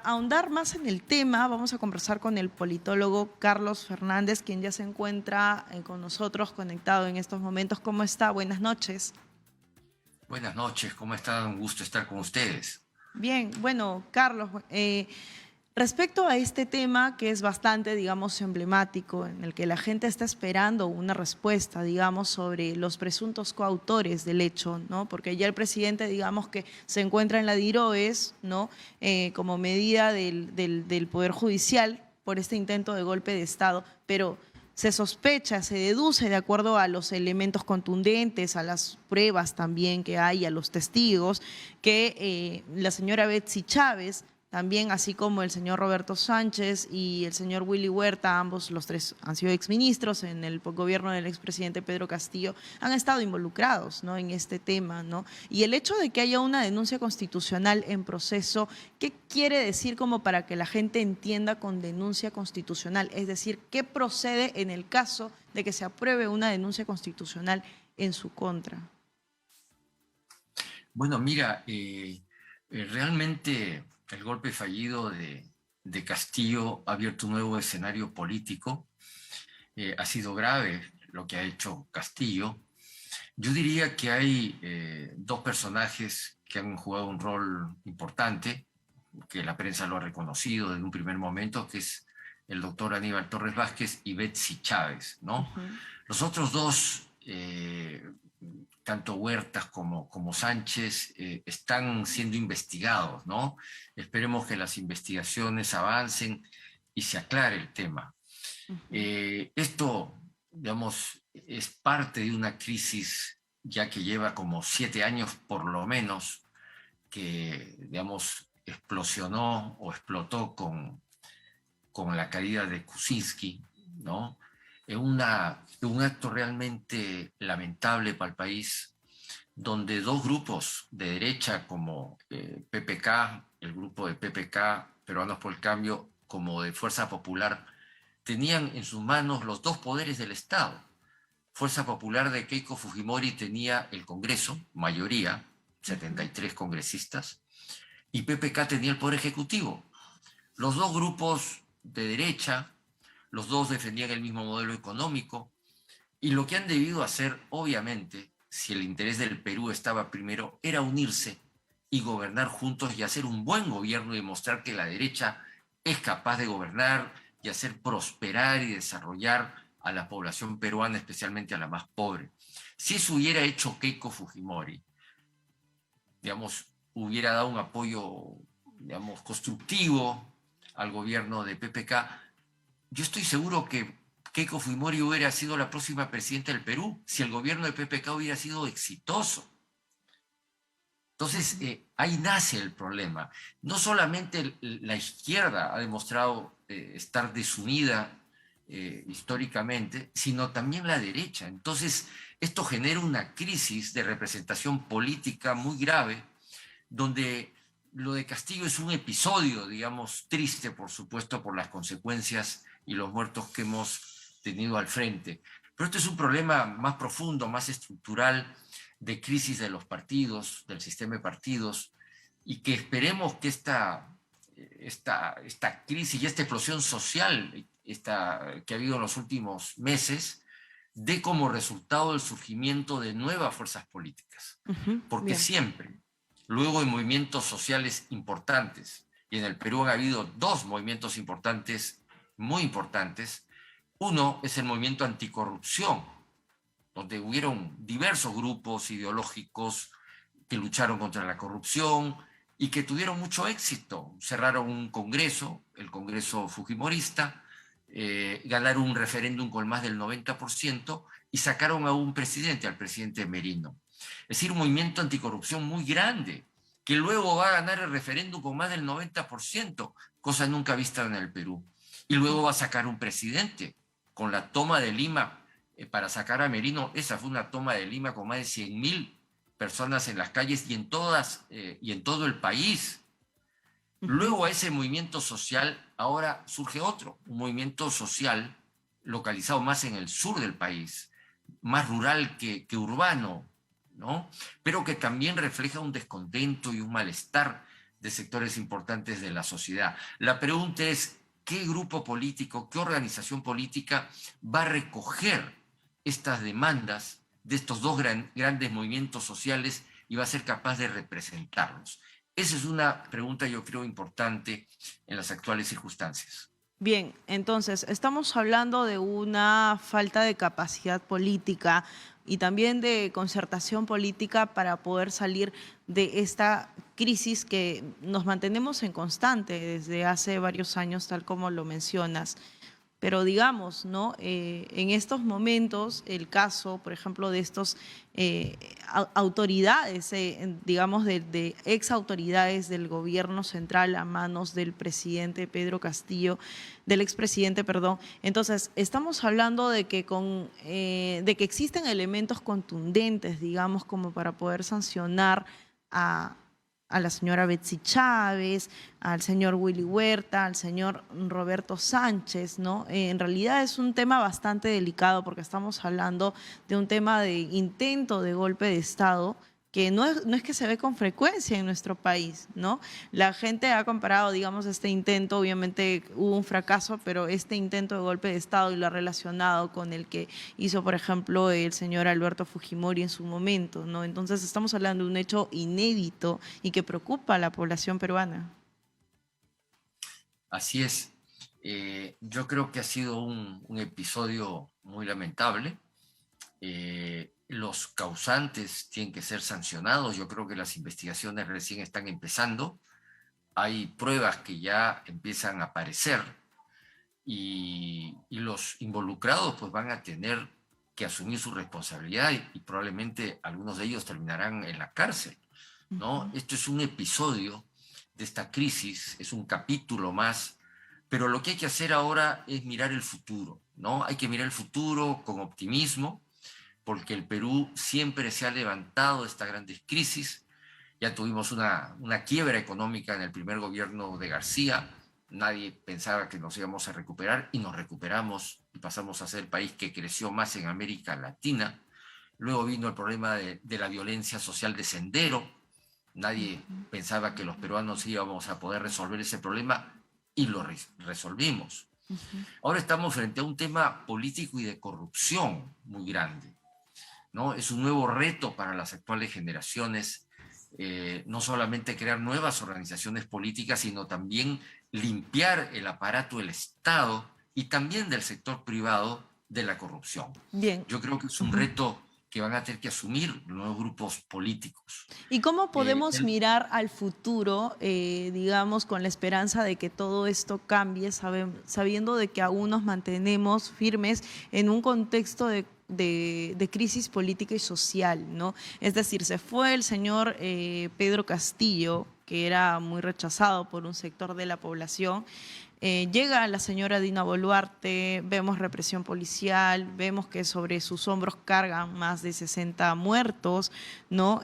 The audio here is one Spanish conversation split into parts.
ahondar más en el tema, vamos a conversar con el politólogo Carlos Fernández, quien ya se encuentra con nosotros conectado en estos momentos. ¿Cómo está? Buenas noches. Buenas noches, ¿cómo están? Un gusto estar con ustedes. Bien, bueno, Carlos, respecto a este tema que es bastante, digamos, emblemático, en el que la gente está esperando una respuesta, digamos, sobre los presuntos coautores del hecho, ¿no? Porque ya el presidente, digamos, que se encuentra en la DIROES, ¿no? Como medida del Poder Judicial por este intento de golpe de Estado, pero se sospecha, se deduce de acuerdo a los elementos contundentes, a las pruebas también que hay, a los testigos, que la señora Betsy Chávez, también así como el señor Roberto Sánchez y el señor Willy Huerta, ambos los tres han sido exministros en el gobierno del expresidente Pedro Castillo, han estado involucrados, ¿no?, en este tema, ¿no? Y el hecho de que haya una denuncia constitucional en proceso, ¿qué quiere decir como para que la gente entienda con denuncia constitucional? Es decir, ¿qué procede en el caso de que se apruebe una denuncia constitucional en su contra? Bueno, mira, realmente el golpe fallido de Castillo ha abierto un nuevo escenario político. Ha sido grave lo que ha hecho Castillo. Yo diría que hay dos personajes que han jugado un rol importante, que la prensa lo ha reconocido desde un primer momento, que es el doctor Aníbal Torres Vázquez y Betsy Chávez, ¿no? Ujú. Los otros dos, tanto Huertas como Sánchez, están siendo investigados, ¿no? Esperemos que las investigaciones avancen y se aclare el tema. Ujú. Esto, digamos, es parte de una crisis ya que lleva como 7 años por lo menos, que, digamos, explosionó o explotó con la caída de Kuczynski, ¿no? Un acto realmente lamentable para el país, donde dos grupos de derecha como PPK, el grupo de PPK, Peruanos por el Cambio, como de Fuerza Popular, tenían en sus manos los dos poderes del Estado. Fuerza Popular de Keiko Fujimori tenía el Congreso, mayoría, Ujú. 73 congresistas, y PPK tenía el Poder Ejecutivo. Los dos grupos de derecha, los dos defendían el mismo modelo económico, y lo que han debido hacer, obviamente, si el interés del Perú estaba primero, era unirse y gobernar juntos y hacer un buen gobierno y demostrar que la derecha es capaz de gobernar y hacer prosperar y desarrollar a la población peruana, especialmente a la más pobre. Si eso hubiera hecho Keiko Fujimori, digamos, hubiera dado un apoyo, digamos, constructivo al gobierno de PPK, yo estoy seguro que Keiko Fujimori hubiera sido la próxima presidenta del Perú si el gobierno de PPK hubiera sido exitoso. Entonces, Ujú. ahí nace el problema. No solamente la izquierda ha demostrado estar desunida históricamente, sino también la derecha. Entonces, esto genera una crisis de representación política muy grave, donde lo de Castillo es un episodio, digamos, triste, por supuesto, por las consecuencias y los muertos que hemos tenido al frente. Pero este es un problema más profundo, más estructural, de crisis de los partidos, del sistema de partidos, y que esperemos que esta crisis y esta explosión social que ha habido en los últimos meses dé como resultado el surgimiento de nuevas fuerzas políticas. Ujú. Porque Bien. siempre, luego de movimientos sociales importantes, y en el Perú han habido dos movimientos importantes, muy importantes. Uno es el movimiento anticorrupción, donde hubieron diversos grupos ideológicos que lucharon contra la corrupción y que tuvieron mucho éxito. Cerraron un congreso, el Congreso Fujimorista, ganaron un referéndum con más del 90% y sacaron a un presidente, al presidente Merino. Es decir, un movimiento anticorrupción muy grande, que luego va a ganar el referéndum con más del 90%, cosa nunca vista en el Perú. Y luego va a sacar un presidente con la toma de Lima para sacar a Merino. Esa fue una toma de Lima con más de 100.000 personas en las calles y en todo el país. Ujú. Luego a ese movimiento social ahora surge otro, un movimiento social localizado más en el sur del país, más rural que urbano, ¿no? Pero que también refleja un descontento y un malestar de sectores importantes de la sociedad. La pregunta es, ¿qué grupo político, qué organización política va a recoger estas demandas de estos dos grandes movimientos sociales y va a ser capaz de representarlos? Esa es una pregunta, yo creo, importante en las actuales circunstancias. Bien, entonces estamos hablando de una falta de capacidad política y también de concertación política para poder salir de esta crisis que nos mantenemos en constante desde hace varios años, tal como lo mencionas. Pero digamos, ¿no? En estos momentos, el caso, por ejemplo, de estos autoridades, digamos, de ex autoridades del gobierno central a manos del presidente Pedro Castillo, del expresidente, perdón. Entonces, estamos hablando de que, de que existen elementos contundentes, digamos, como para poder sancionar a la señora Betsy Chávez, al señor Willy Huerta, al señor Roberto Sánchez, ¿no? En realidad es un tema bastante delicado porque estamos hablando de un tema de intento de golpe de Estado que no es que se ve con frecuencia en nuestro país, ¿no? La gente ha comparado, digamos, este intento, obviamente hubo un fracaso, pero este intento de golpe de Estado y lo ha relacionado con el que hizo, por ejemplo, el señor Alberto Fujimori en su momento, ¿no? Entonces estamos hablando de un hecho inédito y que preocupa a la población peruana. Así es. Yo creo que ha sido un episodio muy lamentable. Los causantes tienen que ser sancionados. Yo creo que las investigaciones recién están empezando. Hay pruebas que ya empiezan a aparecer y los involucrados pues van a tener que asumir su responsabilidad y probablemente algunos de ellos terminarán en la cárcel, ¿no? Esto es un episodio de esta crisis, es un capítulo más, pero lo que hay que hacer ahora es mirar el futuro, ¿no? Hay que mirar el futuro con optimismo, porque el Perú siempre se ha levantado de estas grandes crisis. Ya tuvimos una quiebra económica en el primer gobierno de García, nadie pensaba que nos íbamos a recuperar y nos recuperamos y pasamos a ser el país que creció más en América Latina. Luego vino el problema de la violencia social de Sendero, nadie pensaba que los peruanos íbamos a poder resolver ese problema y lo resolvimos. Ahora estamos frente a un tema político y de corrupción muy grande, ¿no? Es un nuevo reto para las actuales generaciones, no solamente crear nuevas organizaciones políticas, sino también limpiar el aparato del Estado y también del sector privado de la corrupción. Bien. Yo creo que es un reto que van a tener que asumir los nuevos grupos políticos. ¿Y cómo podemos mirar al futuro, digamos, con la esperanza de que todo esto cambie, sabiendo de que aún nos mantenemos firmes en un contexto de crisis política y social, ¿no? Es decir, se fue el señor Pedro Castillo, que era muy rechazado por un sector de la población. Llega la señora Dina Boluarte, vemos represión policial, vemos que sobre sus hombros cargan más de 60 muertos, ¿no?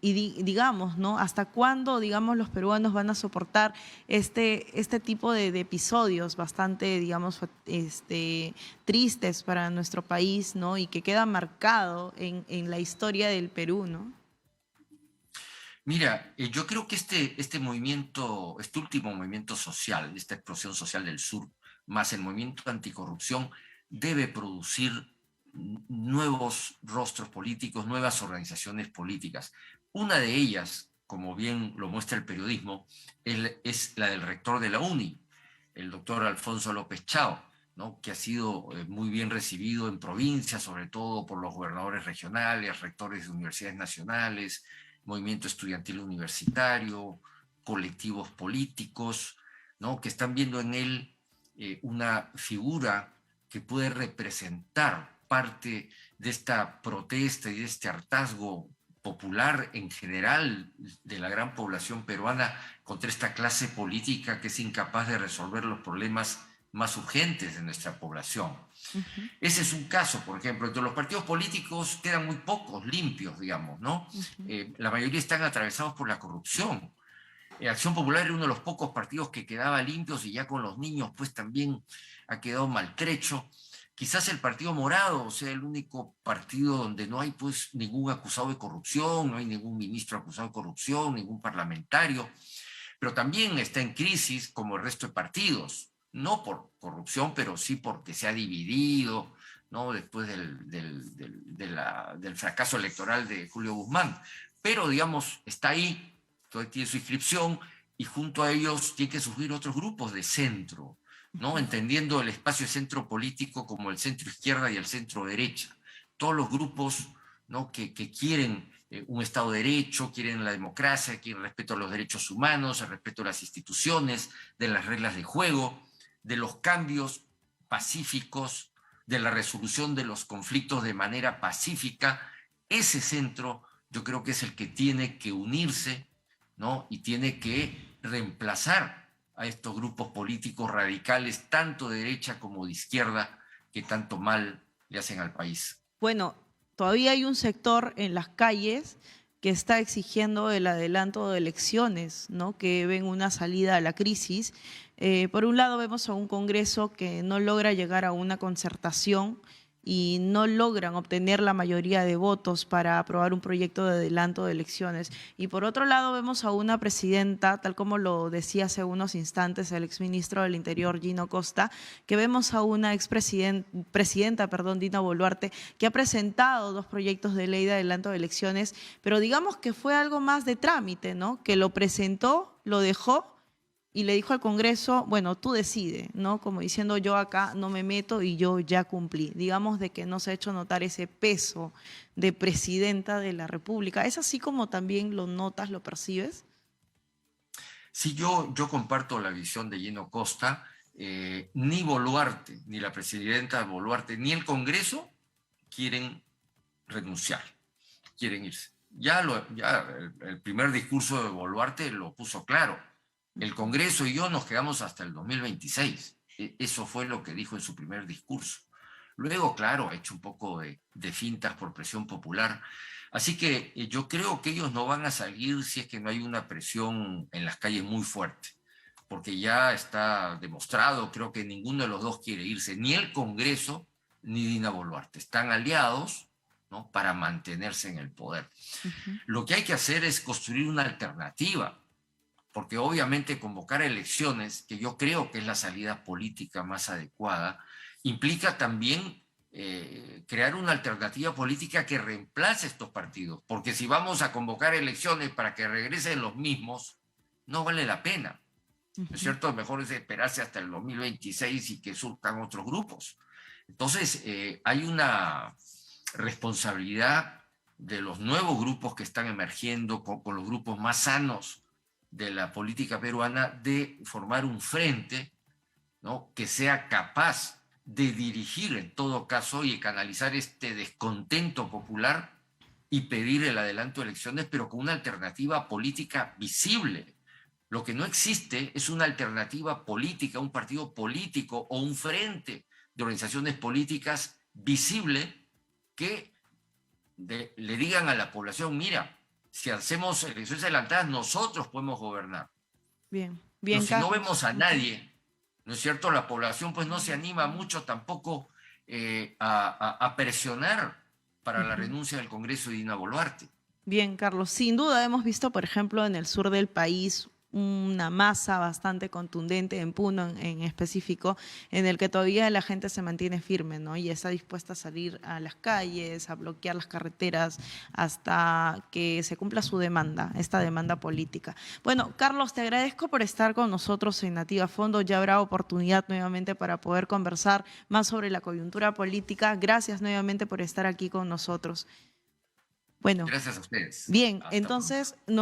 Digamos, ¿no? ¿Hasta cuándo, digamos, los peruanos van a soportar este tipo de episodios bastante, digamos, tristes para nuestro país, ¿no? Y que queda marcado en la historia del Perú, ¿no? Mira, yo creo que este movimiento, este último movimiento social, esta explosión social del sur, más el movimiento anticorrupción, debe producir nuevos rostros políticos, nuevas organizaciones políticas. Una de ellas, como bien lo muestra el periodismo, es la del rector de la UNI, el doctor Alfonso López Chao, ¿no? Que ha sido muy bien recibido en provincias, sobre todo por los gobernadores regionales, rectores de universidades nacionales, movimiento estudiantil universitario, colectivos políticos, ¿no? Que están viendo en él una figura que puede representar parte de esta protesta y de este hartazgo popular en general de la gran población peruana contra esta clase política que es incapaz de resolver los problemas más urgentes de nuestra población. Ese es un caso, por ejemplo. Entre los partidos políticos quedan muy pocos limpios, digamos, ¿no? La mayoría están atravesados por la corrupción. Acción Popular era uno de los pocos partidos que quedaba limpios y ya con los niños pues también ha quedado maltrecho. Quizás el Partido Morado sea el único partido donde no hay pues ningún acusado de corrupción, no hay ningún ministro acusado de corrupción, ningún parlamentario. pero también está en crisis como el resto de partidos, no por corrupción, pero sí porque se ha dividido, ¿no? Después del fracaso electoral de Julio Guzmán. Pero, digamos, está ahí, todavía tiene su inscripción, y junto a ellos tienen que surgir otros grupos de centro, ¿no? Entendiendo el espacio de centro político como el centro izquierda y el centro derecha. Todos los grupos, ¿no? que quieren un Estado de Derecho, quieren la democracia, quieren el respeto a los derechos humanos, el respeto a las instituciones, de las reglas de juego, de los cambios pacíficos, de la resolución de los conflictos de manera pacífica. Ese centro yo creo que es el que tiene que unirse, ¿no? Y tiene que reemplazar a estos grupos políticos radicales, tanto de derecha como de izquierda, que tanto mal le hacen al país. Bueno, todavía hay un sector en las calles que está exigiendo el adelanto de elecciones, ¿no? Que ven una salida a la crisis. Por un lado vemos a un Congreso que no logra llegar a una concertación y no logran obtener la mayoría de votos para aprobar un proyecto de adelanto de elecciones. Y por otro lado vemos a una presidenta, tal como lo decía hace unos instantes el exministro del Interior, Gino Costa, que vemos a una presidenta, Dina Boluarte, que ha presentado 2 proyectos de ley de adelanto de elecciones, pero digamos que fue algo más de trámite, ¿no? Que lo presentó, lo dejó y le dijo al Congreso, bueno, tú decides, ¿no? Como diciendo, yo acá no me meto y yo ya cumplí. Digamos de que no se ha hecho notar ese peso de presidenta de la República. ¿Es así como también lo notas, lo percibes? Sí, yo comparto la visión de Gino Costa. Ni Boluarte, ni la presidenta Boluarte, ni el Congreso quieren renunciar, quieren irse. Ya el primer discurso de Boluarte lo puso claro. El Congreso y yo nos quedamos hasta el 2026. Eso fue lo que dijo en su primer discurso. Luego, claro, ha hecho un poco de fintas por presión popular. Así que yo creo que ellos no van a salir si es que no hay una presión en las calles muy fuerte, porque ya está demostrado, creo que ninguno de los dos quiere irse, ni el Congreso ni Dina Boluarte. Están aliados, ¿no? Para mantenerse en el poder. Lo que hay que hacer es construir una alternativa, porque obviamente convocar elecciones, que yo creo que es la salida política más adecuada, implica también crear una alternativa política que reemplace estos partidos, porque si vamos a convocar elecciones para que regresen los mismos, no vale la pena, ¿no es cierto? Mejor es esperarse hasta el 2026 y que surjan otros grupos. Entonces, hay una responsabilidad de los nuevos grupos que están emergiendo con los grupos más sanos de la política peruana, de formar un frente, ¿no? Que sea capaz de dirigir en todo caso y canalizar este descontento popular y pedir el adelanto de elecciones, pero con una alternativa política visible. Lo que no existe es una alternativa política, un partido político o un frente de organizaciones políticas visible que le digan a la población, mira, si hacemos elecciones adelantadas, nosotros podemos gobernar. Bien, pero si no vemos a nadie, ¿no es cierto? La población pues no se anima mucho tampoco a presionar para la renuncia del Congreso de Dina Boluarte. Bien, Carlos, sin duda hemos visto, por ejemplo, en el sur del país una masa bastante contundente, en Puno en específico, en el que todavía la gente se mantiene firme, ¿no? Y está dispuesta a salir a las calles, a bloquear las carreteras, hasta que se cumpla su demanda, esta demanda política. Bueno, Carlos, te agradezco por estar con nosotros en Nativa Fondo. Ya habrá oportunidad nuevamente para poder conversar más sobre la coyuntura política. Gracias nuevamente por estar aquí con nosotros. Bueno, gracias a ustedes. bien, entonces nos